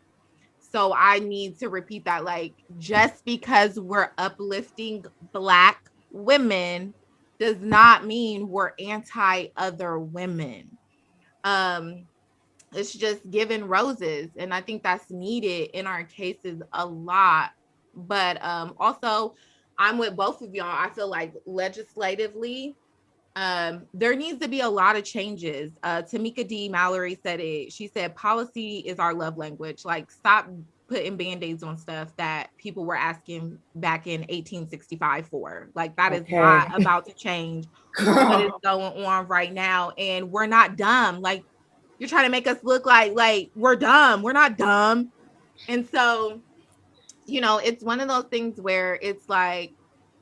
So I need to repeat that. Like, just because we're uplifting Black women does not mean we're anti other women. It's just giving roses, and I think that's needed in our cases a lot. But also, I'm with both of y'all. I feel like legislatively, there needs to be a lot of changes. Tamika D. Mallory said it. She said policy is our love language. Like, stop putting band-aids on stuff that people were asking back in 1865 for. Like, that is not about to change what is going on right now. And we're not dumb. Like, you're trying to make us look like we're dumb. We're not dumb. And so, it's one of those things where it's like,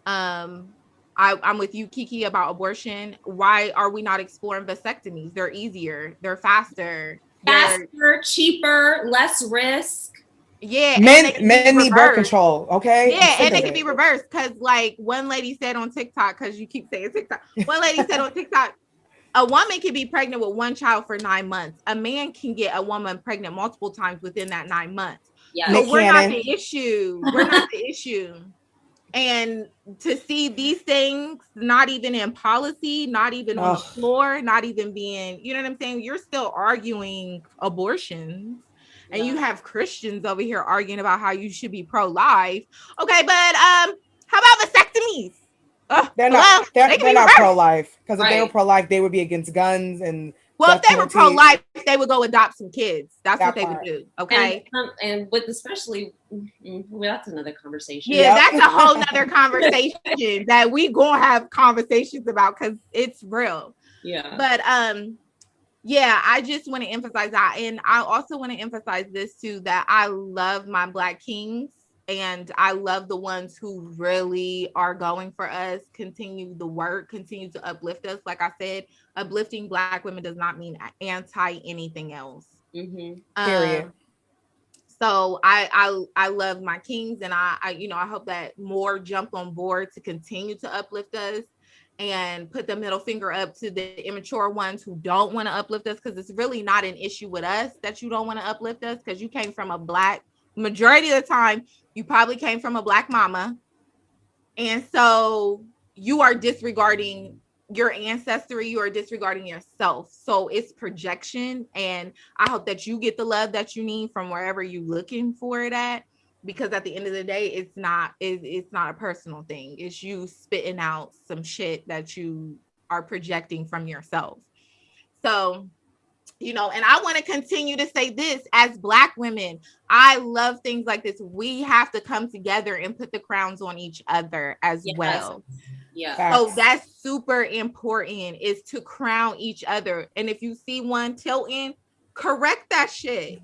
I'm with you, Kiki, about abortion. Why are we not exploring vasectomies? They're easier. They're faster. Cheaper, less risk. Yeah. Men need birth control. Okay. Yeah. And they can be reversed. Cause like one lady said on TikTok, cause you keep saying TikTok. One lady said on TikTok, a woman can be pregnant with one child for 9 months. A man can get a woman pregnant multiple times within that 9 months. Yeah. So we're not the issue. We're not the issue. And to see these things not even in policy, not even on the floor, not even being, you know what I'm saying? You're still arguing abortions. And you have Christians over here arguing about how you should be pro-life. Okay, but how about vasectomies? They're not. They're not pro-life, because if they were pro-life, they would be against guns and. Well, if they were pro-life, they would go adopt some kids. That's what they would do. Okay. And with especially, well, that's another conversation. Yeah, that's a whole nother conversation that we gonna have conversations about, because it's real. Yeah. But yeah, I just want to emphasize that. And I also want to emphasize this too, that I love my Black kings. And I love the ones who really are going for us, continue the work, continue to uplift us. Like I said, uplifting Black women does not mean anti anything else. Period. So I love my kings, and I you know, I hope that more jump on board to continue to uplift us and put the middle finger up to the immature ones who don't want to uplift us, because it's really not an issue with us that you don't want to uplift us, because you came from a Black, majority of the time you probably came from a Black mama, and so you are disregarding your ancestry, you are disregarding yourself. So it's projection, and I hope that you get the love that you need from wherever you're looking for it at, because at the end of the day, it's not a personal thing. It's you spitting out some shit that you are projecting from yourself. So, you know, and I want to continue to say this, as Black women, I love things like this. We have to come together and put the crowns on each other as well. Yeah. So that's super important, is to crown each other. And if you see one tilting, correct that shit.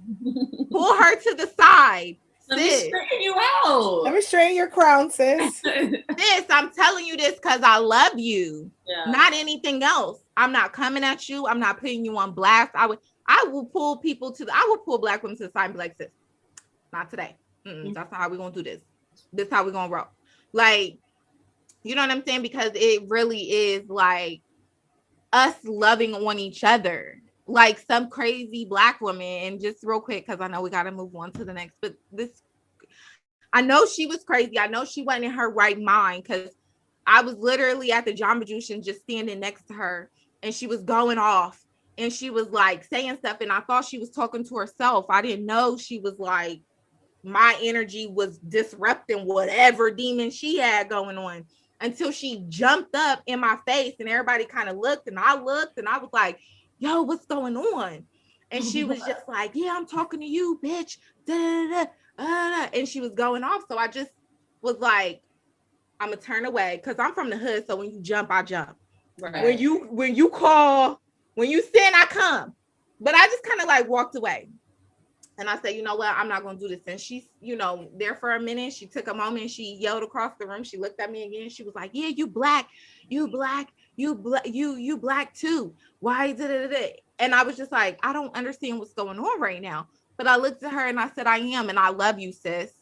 Pull her to the side. Let me straighten you out. Let me straighten your crown, sis. Sis, I'm telling you this because I love you. Yeah. Not anything else. I'm not coming at you. I'm not putting you on blast. I will pull people I will pull Black women to the side and be like, sis, not today. That's not how we're going to do this. This is how we're going to roll. Like, you know what I'm saying? Because it really is like us loving on each other. Like some crazy Black woman, and just real quick, because I know we got to move on to the next, but I know she was crazy. I know she wasn't in her right mind, because I was literally at the Jamba Juice and just standing next to her, and she was going off, and she was like saying stuff, and I thought she was talking to herself. I didn't know she was like, my energy was disrupting whatever demon she had going on, until she jumped up in my face, and everybody kind of looked, and I looked, and I was like, yo, what's going on? And she was just like, yeah, I'm talking to you, bitch. Da, da, da, and she was going off. So I just was like, I'm gonna turn away, because I'm from the hood. So when you jump, I jump. Right. When you call, when you send, I come. But I just kind of like walked away. And I said, you know what? I'm not going to do this. And she's, you know, there for a minute. She took a moment and she yelled across the room. She looked at me again. She was like, yeah, you black too. Why did it? And I was just like, I don't understand what's going on right now. But I looked at her and I said, I am. And I love you, sis.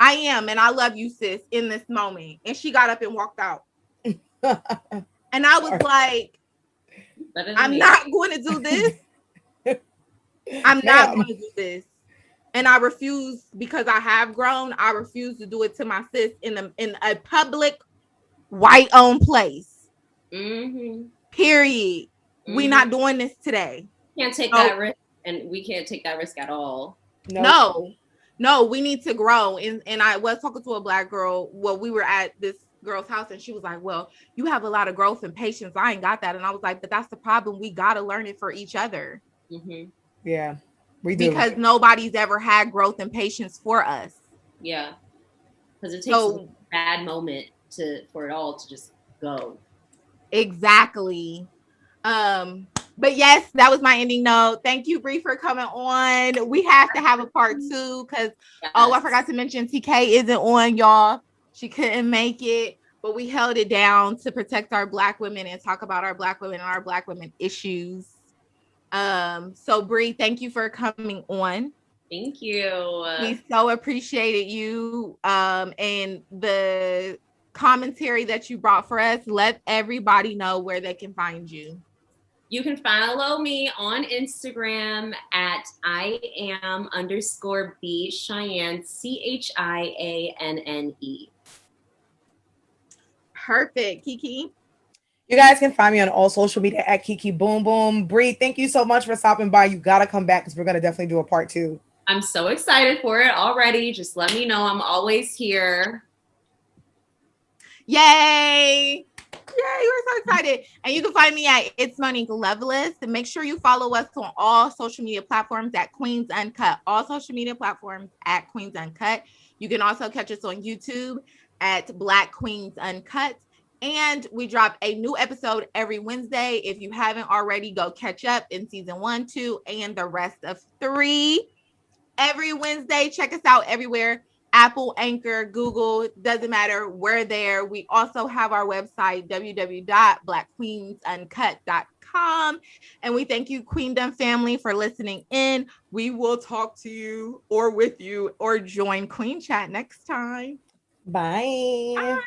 I am. And I love you, sis, in this moment. And she got up and walked out. And I was like, I'm not going to do this. I'm not going to do this. And I refuse, because I have grown. I refuse to do it to my sis in a public white-owned place. Mm-hmm. Period. Mm-hmm. We're not doing this today. Can't take that risk, and we can't take that risk at all. No, we need to grow. And I was talking to a Black girl. Well, we were at this girl's house, and she was like, well, you have a lot of growth and patience. I ain't got that. And I was like, but that's the problem. We got to learn it for each other. Mm-hmm. Yeah, we do. Because nobody's ever had growth and patience for us. Yeah, because it takes a bad moment for it all to just go. Exactly. But yes, that was my ending note. Thank you, Bree, for coming on. We have to have a part 2, because I forgot to mention TK isn't on, y'all. She couldn't make it, but we held it down to protect our Black women and talk about our Black women and our Black women issues. So Bree, thank you for coming on. Thank you. We so appreciated you and the commentary that you brought for us. Let everybody know where they can find you. You can follow me on Instagram at IAM_B Cheyenne, CHIANNE. Perfect. Kiki? You guys can find me on all social media at Kiki Boom Boom. Bree, thank you so much for stopping by. You gotta come back because we're gonna definitely do a part 2. I'm so excited for it already. Just let me know. I'm always here. Yay! Yay, we're so excited. And you can find me at It's Monique Loveless. And make sure you follow us on all social media platforms at Queens Uncut. All social media platforms at Queens Uncut. You can also catch us on YouTube at Black Queens Uncut. And we drop a new episode every Wednesday. If you haven't already, go catch up in season 1, 2, and the rest of 3. Every Wednesday, check us out everywhere. Apple, Anchor, Google, doesn't matter. We're there. We also have our website, www.blackqueensuncut.com. And we thank you, Queendom family, for listening in. We will talk to you or with you or join Queen Chat next time. Bye. Bye.